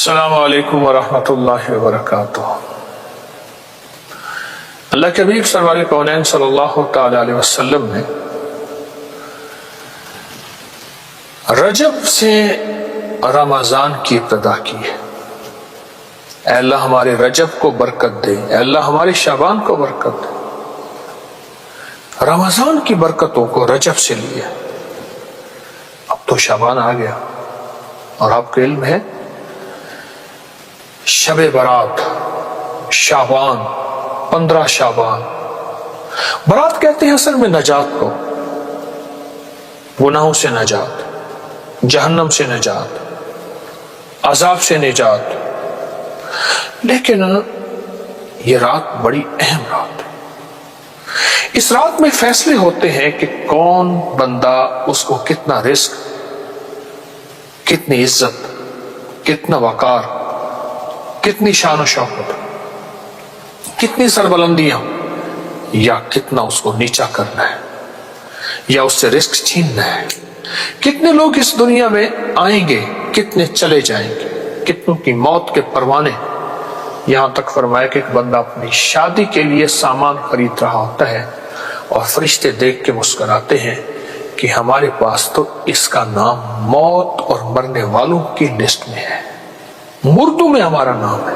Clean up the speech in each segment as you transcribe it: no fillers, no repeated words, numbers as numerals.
السلام علیکم ورحمۃ اللہ وبرکاتہ۔ اللہ کے حبیب سرور کونین صلی اللہ تعالی علیہ وسلم نے رجب سے رمضان کی ابتدا کی ہے۔ اے اللہ ہمارے رجب کو برکت دے، اے اللہ ہمارے شعبان کو برکت دے۔ رمضان کی برکتوں کو رجب سے لیا، اب تو شعبان آ گیا، اور آپ کو علم ہے شب برات شعبان 15 شعبان، برات کہتے ہیں اصل میں نجات کو، گناہوں سے نجات، جہنم سے نجات، عذاب سے نجات۔ لیکن یہ رات بڑی اہم رات ہے۔ اس رات میں فیصلے ہوتے ہیں کہ کون بندہ اس کو کتنا رزق، کتنی عزت، کتنا وقار، کتنی شان و شوکت، کتنی سربلندیاں، یا کتنا اس کو نیچا کرنا ہے، یا اس سے رزق چھیننا ہے۔ کتنے لوگ اس دنیا میں آئیں گے، کتنے چلے جائیں گے، کتنوں کی موت کے پروانے۔ یہاں تک فرمایا کہ ایک بندہ اپنی شادی کے لیے سامان خرید رہا ہوتا ہے اور فرشتے دیکھ کے مسکراتے ہیں کہ ہمارے پاس تو اس کا نام موت اور مرنے والوں کی لسٹ میں ہے، مردوں میں ہمارا نام ہے،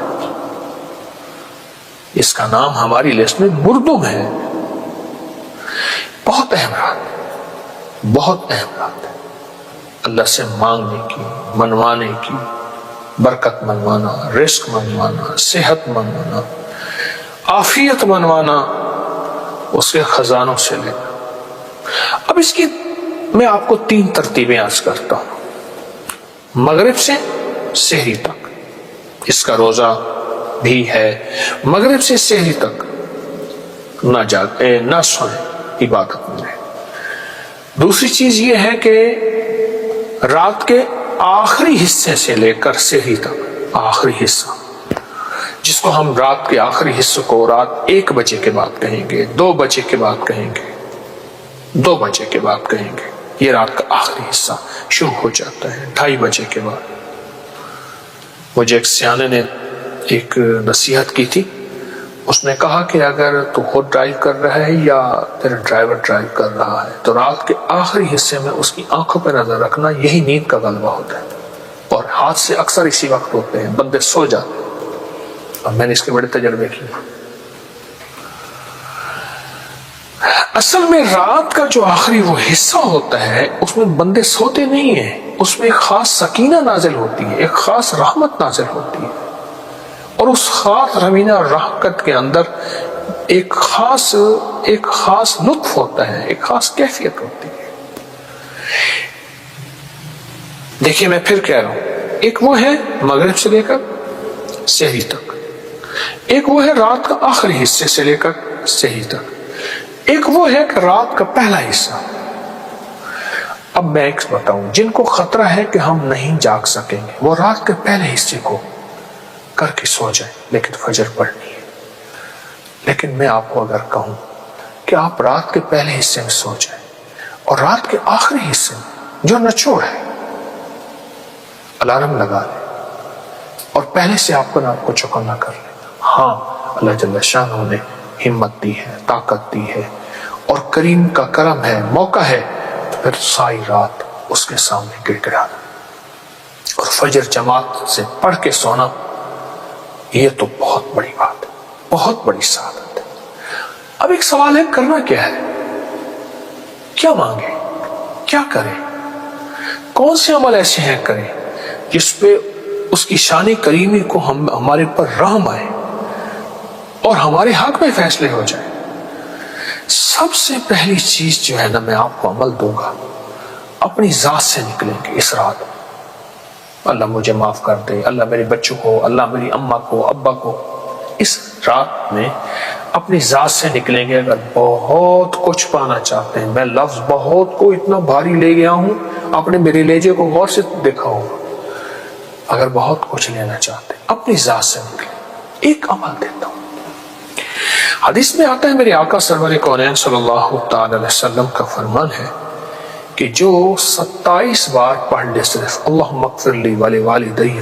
اس کا نام ہماری لسٹ میں مردوں میں ہے۔ بہت اہم رات، بہت اہم رات ہے۔ اللہ سے مانگنے کی، منوانے کی، برکت منوانا، رزق منوانا، صحت منوانا، عافیت منوانا، اس کے خزانوں سے لینا۔ اب اس کی میں آپ کو 3 ترتیبیں عرض کرتا ہوں۔ مغرب سے سحری تک اس کا روزہ بھی ہے، مغرب سے سحری تک نہ سوئیں، عبادت میں رہیں۔ دوسری چیز یہ ہے کہ رات کے آخری حصے سے لے کر سحری تک، آخری حصہ جس کو ہم رات کے آخری حصے کو رات 1 بجے کے بعد کہیں گے، 2 بجے کے بعد کہیں گے، 2 بجے کے بعد کہیں گے، یہ رات کا آخری حصہ شروع ہو جاتا ہے 2:30 بجے کے بعد۔ مجھے ایک سیانے نے ایک نصیحت کی تھی، اس نے کہا کہ اگر تو خود ڈرائیو کر رہا ہے یا تیرا ڈرائیور ڈرائیو کر رہا ہے تو رات کے آخری حصے میں اس کی آنکھوں پہ نظر رکھنا، یہی نیند کا غلبہ ہوتا ہے، اور حادثے اکثر اسی وقت ہوتے ہیں، بندے سو جاتے ہیں، اور میں نے اس کے بڑے تجربے کیے۔ اصل میں رات کا جو آخری وہ حصہ ہوتا ہے اس میں بندے سوتے نہیں ہیں، اس میں ایک خاص سکینہ نازل ہوتی ہے، ایک خاص رحمت نازل ہوتی ہے، اور اس خاص رحمینہ رحمت کے اندر ایک خاص لطف ہوتا ہے، ایک خاص کیفیت ہوتی ہے۔ دیکھیے میں پھر کہہ رہا ہوں، ایک وہ ہے مغرب سے لے کر سحری تک، ایک وہ ہے رات کا آخری حصے سے لے کر سحری تک، ایک وہ ہے کہ رات کا پہلا حصہ۔ اب میں ایک بتاؤں، جن کو خطرہ ہے کہ ہم نہیں جاگ سکیں گے وہ رات کے پہلے حصے کو کر کے سو جائیں، لیکن فجر پڑھنی ہے۔ لیکن میں آپ کو اگر کہوں کہ آپ رات کے پہلے حصے میں سو جائیں اور رات کے آخری حصے میں جو نچوڑ ہے الارم لگا لیں اور پہلے سے آپ کو چوکنا کر لیں۔ ہاں، اللہ جل شانہ نے ہمت دی ہے، طاقت دی ہے، اور کریم کا کرم ہے، موقع ہے، تو پھر ساری رات اس کے سامنے گڑگڑانا اور فجر جماعت سے پڑھ کے سونا، یہ تو بہت بڑی بات ہے، بہت بڑی سعادت ہے۔ اب ایک سوال ہے، کرنا کیا ہے؟ کیا مانگے؟ کیا کریں؟ کون سے عمل ایسے ہیں کریں جس پہ اس کی شان کریمی کو ہمارے پر رحم آئے اور ہمارے حق میں فیصلے ہو جائیں؟ سب سے پہلی چیز جو ہے نا، میں آپ کو عمل دوں گا، اپنی ذات سے نکلیں گے اس رات۔ اللہ مجھے معاف کر دے، اللہ میرے بچوں کو، اللہ میری اماں کو، ابا کو، اس رات میں اپنی ذات سے نکلیں گے۔ اگر بہت کچھ پانا چاہتے ہیں، میں لفظ بہت کو اتنا بھاری لے گیا ہوں، آپ نے میرے لہجے کو غور سے دیکھا ہوگا۔ اگر بہت کچھ لینا چاہتے ہیں اپنی ذات سے نکلیں۔ ایک عمل دیتا ہوں، حدیث میں آتا ہے، میرے آقا سرور کونین صلی اللہ تعالی علیہ وسلم کا فرمان ہے کہ جو 27 بار پڑھ لے صرف اللہم اغفر لی ولوالدی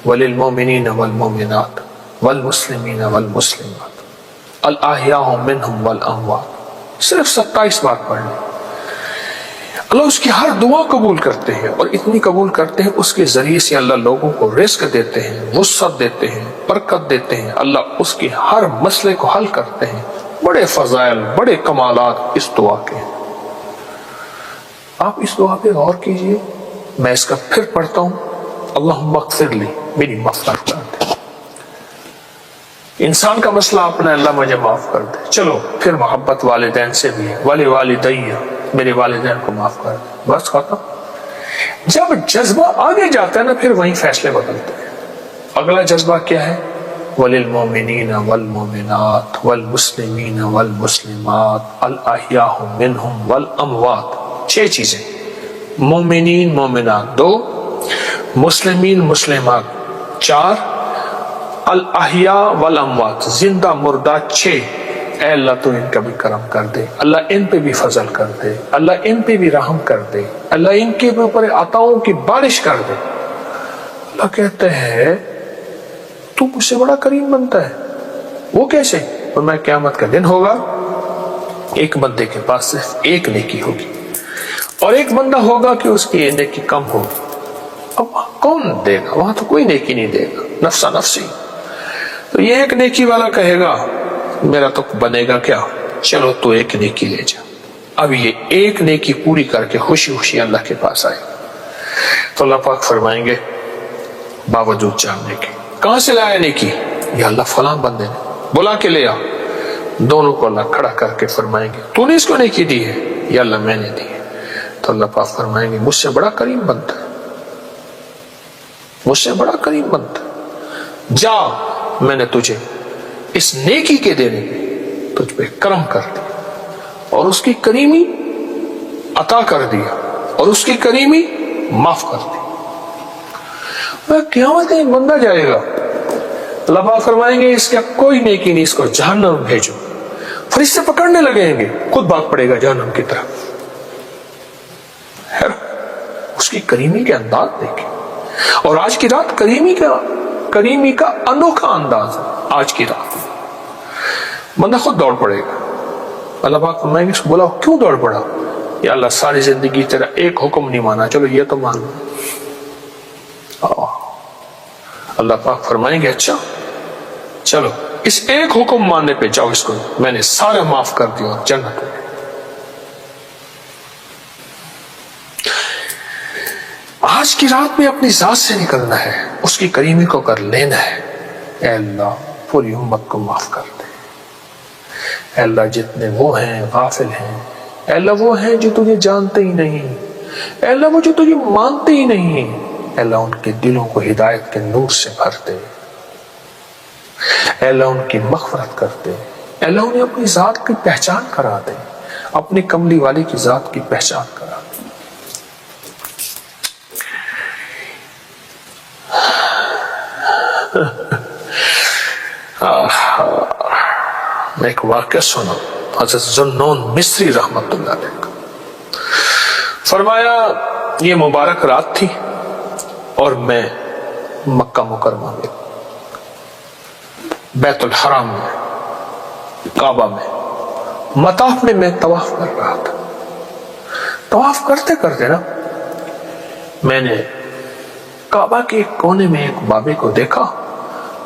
وللمؤمنین والمؤمنات والمسلمین والمسلمات الاحیاء منہم والاموات. صرف 27 بار پڑھ لیں. اللہ اس کی ہر دعا قبول کرتے ہیں، اور اتنی قبول کرتے ہیں اس کے ذریعے سے اللہ لوگوں کو رزق دیتے ہیں، وسعت دیتے ہیں، برکت دیتے ہیں. اللہ اس کے ہر مسئلے کو حل کرتے ہیں. بڑے فضائل، بڑے کمالات اس دعا کے ہیں. آپ اس دعا پہ غور کیجئے. میں اس کا پھر پڑھتا ہوں. اللہم اغفر لی، میری مغفرت کر دے. انسان کا مسئلہ اپنا، اللہ مجھے معاف کر دے. چلو پھر محبت والدین سے بھی ہے، والدیہ، میرے والدین کو معاف کر دے. بس ختم. جب جذبہ آگے جاتا ہے نا، پھر وہیں فیصلے بدلتے ہیں. اگلا جذبہ کیا ہے؟ وَلِلْمُؤْمِنِينَ وَالْمُؤْمِنَاتِ وَالْمُسْلِمِينَ وَالْمُسْلِمَاتِ الْأَحْيَاءُ مِنْهُمْ وَالْأَمْوَاتِ. 6 چیزیں. مومنین مومنات 2، مسلمین مسلمات 4، الاحیاء والاموات زندہ مردہ 6. اے اللہ تو ان کا بھی کرم کر دے، اللہ ان پہ بھی فضل کر دے، اللہ ان پہ بھی رحم کر دے، اللہ ان کے اوپر عطاؤں کی بارش کر دے. اللہ کہتے ہیں تو مجھ سے بڑا کریم بنتا ہے. وہ کیسے؟ اور میں قیامت کا دن ہوگا، ایک بندے کے پاس صرف ایک نیکی ہوگی، اور ایک بندہ ہوگا کہ اس کی نیکی کم ہوگی. اب کون دے گا؟ وہاں تو کوئی نیکی نہیں دے گا، نفسا نفسی. تو یہ ایک نیکی والا کہے گا میرا تو بنے گا کیا، چلو تو ایک نیکی لے جا. اب یہ ایک نیکی پوری کر کے خوشی خوشی اللہ کے پاس آئے. تو اللہ پاک فرمائیں گے باوجود جاننے کے، کہاں سے لایا نیکی؟ یا اللہ فلاں بندے نے بلا کے لیا. دونوں کو اللہ کھڑا کر کے فرمائیں گے تو نے اس کو نیکی دی ہے؟ یا اللہ میں نے دی ہے. تو اللہ پاک فرمائیں گے مجھ سے بڑا کریم بنتا ہے، مجھ سے بڑا کریم بنتا ہے. جا، میں نے تجھے اس نیکی کے دینے میں تجھ پہ کرم کر دیا، اور اس کی کریمی عطا کر دیا، اور اس کی کریمی معاف کر دی. قیامت ایک بندہ جائے گا، اللہ پاک فرمائیں گے اس کا کوئی نیکی نہیں، اس کو جہنم بھیجو. فرشتے پکڑنے لگیں گے، خود بھاگ پڑے گا جہنم کی طرف. اس کی کریمی کے انداز دیکھیں. اور آج کی رات کریمی کا انوکھا انداز ہے. آج کی رات بندہ خود دوڑ پڑے گا. اللہ پاک فرمائیں گے اس کو بولا کیوں دوڑ پڑا؟ یا اللہ ساری زندگی تیرا ایک حکم نہیں مانا، چلو یہ تو مان لو. اللہ پاک فرمائیں گے اچھا چلو اس ایک حکم ماننے پہ جاؤ، اس کو میں نے سارا معاف کر دیا اور جنت میں. آج کی رات میں اپنی ذات سے نکلنا ہے، اس کی کریمی کو کر لینا ہے. اے اللہ پوری امت کو معاف کر دے. اے اللہ جتنے وہ ہیں غافل ہیں، اے اللہ وہ ہیں جو تجھے جانتے ہی نہیں، اے اللہ وہ جو تجھے مانتے ہی نہیں، اے اللہ ان کے دلوں کو ہدایت کے نور سے بھر دے. اے اللہ ان کی مغفرت کر دے. اے اللہ انہیں اپنی ذات کی پہچان کرا دے، اپنی کملی والی کی ذات کی پہچان کرا دے. میں ایک واقعہ سنا حضرت ذوالنون مصری رحمت اللہ علیہ کا. فرمایا یہ مبارک رات تھی اور میں مکہ مکرمہ میں بیت الحرام میں کعبہ میں مطاف میں طواف کر رہا تھا. طواف کرتے کرتے نا میں نے کعبہ کے ایک کونے میں ایک بابے کو دیکھا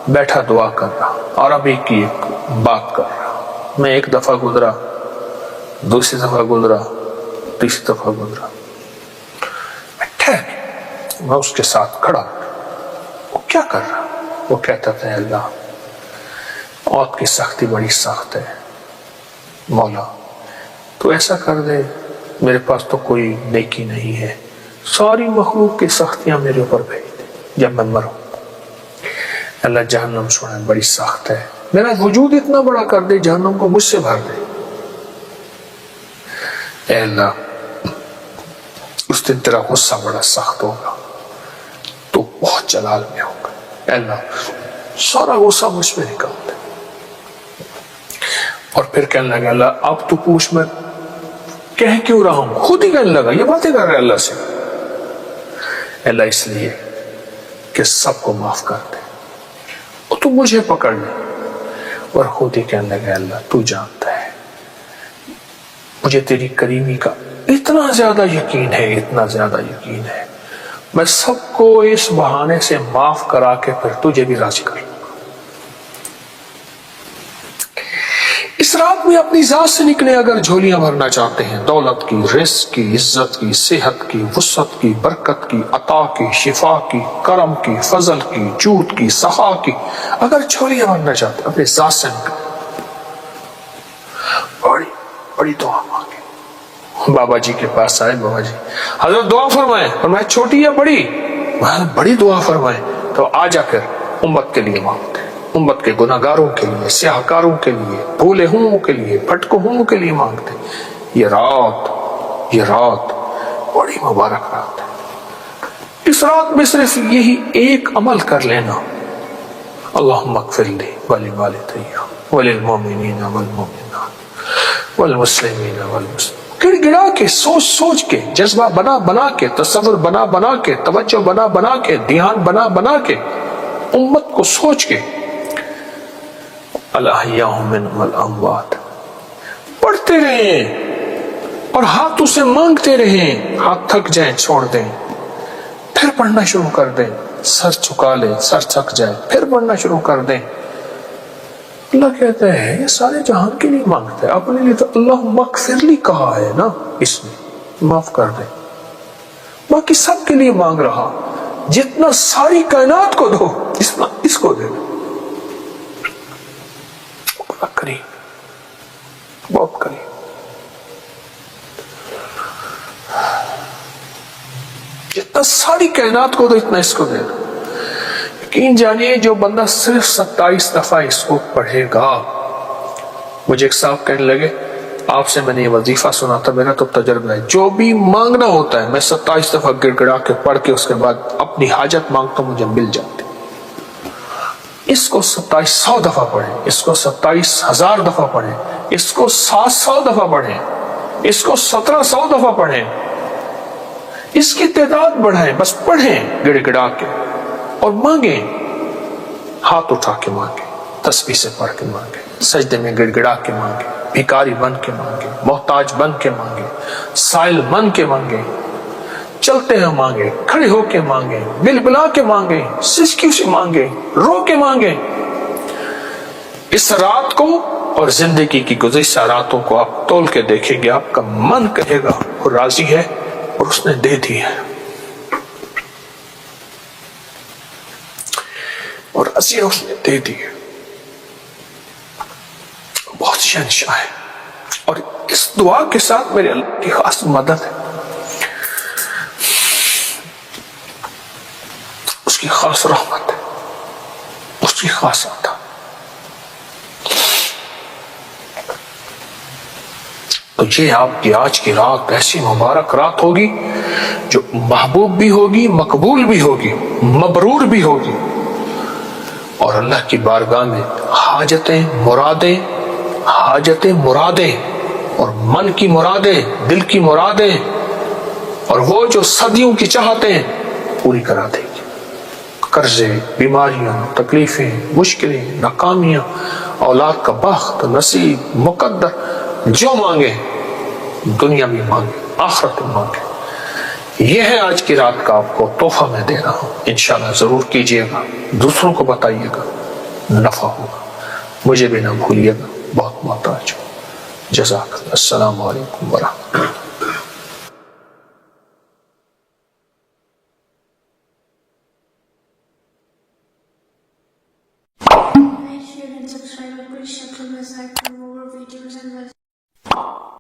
بیٹھا دعا کر رہا، عربی کی ایک بات کر رہا. میں ایک دفعہ گزرا، دوسری دفعہ گزرا، تیسری دفعہ گزرا. میں اس کے ساتھ کھڑا. وہ کیا کر رہا؟ وہ کہتا تھا اللہ موت کی سختی بڑی سخت ہے، مولا تو ایسا کر دے، میرے پاس تو کوئی نیکی نہیں ہے، ساری مخلوق کی سختیاں میرے اوپر بھیج دے جب میں مروں. اللہ جہنم سنا بڑی سخت ہے، میرا وجود اتنا بڑا کر دے، جہنم کو مجھ سے بھر دے. اے اللہ اس دن تیرا غصہ بڑا سخت ہوگا، تو بہت جلال میں ہوگا. اے اللہ سارا غصہ مجھ پہ نکال دے. اور پھر کہنے لگا اللہ اب تو پوچھ میں کہہ کیوں رہا ہوں. خود ہی کہنے لگا، یہ باتیں کر رہے اللہ سے. اللہ اس لیے کہ سب کو معاف کر دے، اور تو مجھے پکڑ لے. اور خود ہی کہنے لگے اللہ تو جانتا ہے مجھے تیری کریمی کا اتنا زیادہ یقین ہے، اتنا زیادہ یقین ہے، میں سب کو اس بہانے سے معاف کرا کے پھر تجھے بھی راضی کر لوں گا. اس رات میں اپنی ذات سے نکلے اگر جھولیاں بھرنا چاہتے ہیں، دولت کی، رزق کی، عزت کی، صحت کی، وسعت کی، برکت کی، عطا کی، شفا کی، کرم کی، فضل کی، جود کی، سخا کی، اگر جھولیاں بھرنا چاہتے ہیں اپنی ذات سے نکلے. بڑی بڑی دعا مانگے. بابا جی کے پاس آئے، بابا جی حضرت دعا فرمائے. فرمائے چھوٹی یا بڑی؟ بڑی دعا فرمائے. تو آ جا کر امت کے لیے مانگتے، امت کے گناہگاروں کے لیے، سیاہکاروں کے لیے، بھولے ہوں کے لیے، پھٹکو ہوں کے لیے مانگتے. یہ رات بڑی مبارک رات ہے. اس رات میں صرف یہی ایک عمل کر لینا، اللہم اغفر لی ولوالدی وللمؤمنین والمؤمنات والمسلمین والمسلمات. گڑ گڑا کے، سوچ کے، جذبہ بنا کے، تصور بنا کے، توجہ بنا کے، دھیان بنا کے، امت کو سوچ کے، الاحیاء منہم والاموات پڑھتے رہیں اور ہاتھوں سے مانگتے رہیں. ہاتھ تھک جائیں چھوڑ دیں، پھر پڑھنا شروع کر دیں. سر چکا لیں، سر تھک جائے پھر پڑھنا شروع کر دیں. اللہ کہتا ہے یہ سارے جہان کے لیے مانگتا ہے، اپنے لیے تو اللہ مغفر لی کہا ہے نا، اس میں معاف کر دے. باقی سب کے لیے مانگ رہا، جتنا ساری کائنات کو دو اتنا اس کو دے. بڑا قریب، بہت قریب. جتنا ساری کائنات کو دو اتنا اس کو دے دو. یقین جانیے جو بندہ صرف 27 دفعہ اس کو پڑھے گا. مجھے ایک صاحب کہنے لگے آپ سے میں نے یہ وظیفہ سنا تھا، میرا تو تجربہ ہے، جو بھی مانگنا ہوتا ہے میں 27 دفعہ گڑ گڑا کے پڑھ کے اس کے بعد اپنی حاجت مانگتا ہوں، مجھے مل جاتی. اس کو 2700 دفعہ پڑھیں، اس کو 27,000 دفعہ پڑھیں، اس کو 700 دفعہ پڑھیں، اس کو 1700 دفعہ پڑھیں. اس کی تعداد بڑھائیں، بس پڑھیں گڑ گڑا کے اور مانگیں. ہاتھ اٹھا کے مانگیں، تسبیح سے پڑھ کے مانگیں، سجدے میں گڑ گڑا کے مانگیں، بھکاری بن کے مانگیں، محتاج بن کے مانگیں، سائل بن کے مانگیں، چلتے ہیں مانگیں، کھڑے ہو کے مانگیں، بل بلا کے مانگیں، سسکیوں سے مانگیں، رو کے مانگیں. اس رات کو اور زندگی کی گزشتہ راتوں کو آپ تول کے دیکھیں گے، آپ کا من کہے گا وہ راضی ہے اور اس نے دے دی ہے، اور راضی ہے اس نے دے دی ہے. بہت شہنشاہ ہے. اور اس دعا کے ساتھ میرے اللہ کی خاص مدد ہے، اس کی خاص رحمت ہے، اس کی خاص عطا. تو یہ آپ کی آج کی رات ایسی مبارک رات ہوگی جو محبوب بھی ہوگی، مقبول بھی ہوگی، مبرور بھی ہوگی، اور اللہ کی بارگاہ میں حاجتیں مرادیں اور من کی مرادیں، دل کی مرادیں، اور وہ جو صدیوں کی چاہتیں پوری کرا دے گی. قرضے، بیماریاں، تکلیفیں، مشکلیں، ناکامیاں، اولاد کا بخت، نصیب، مقدر، جو مانگے دنیا میں مانگے، آخرت میں مانگے. یہ ہے آج کی رات کا آپ کو تحفہ میں دے رہا ہوں. انشاءاللہ ضرور کیجئے گا، دوسروں کو بتائیے گا، نفع ہوگا. مجھے بھی نہ بھولیے گا، بہت محتاج ہوں. جزاک اللہ. السلام علیکم ورحمۃ اللہ. Like, share and subscribe. I'm pretty sure to my side for more videos and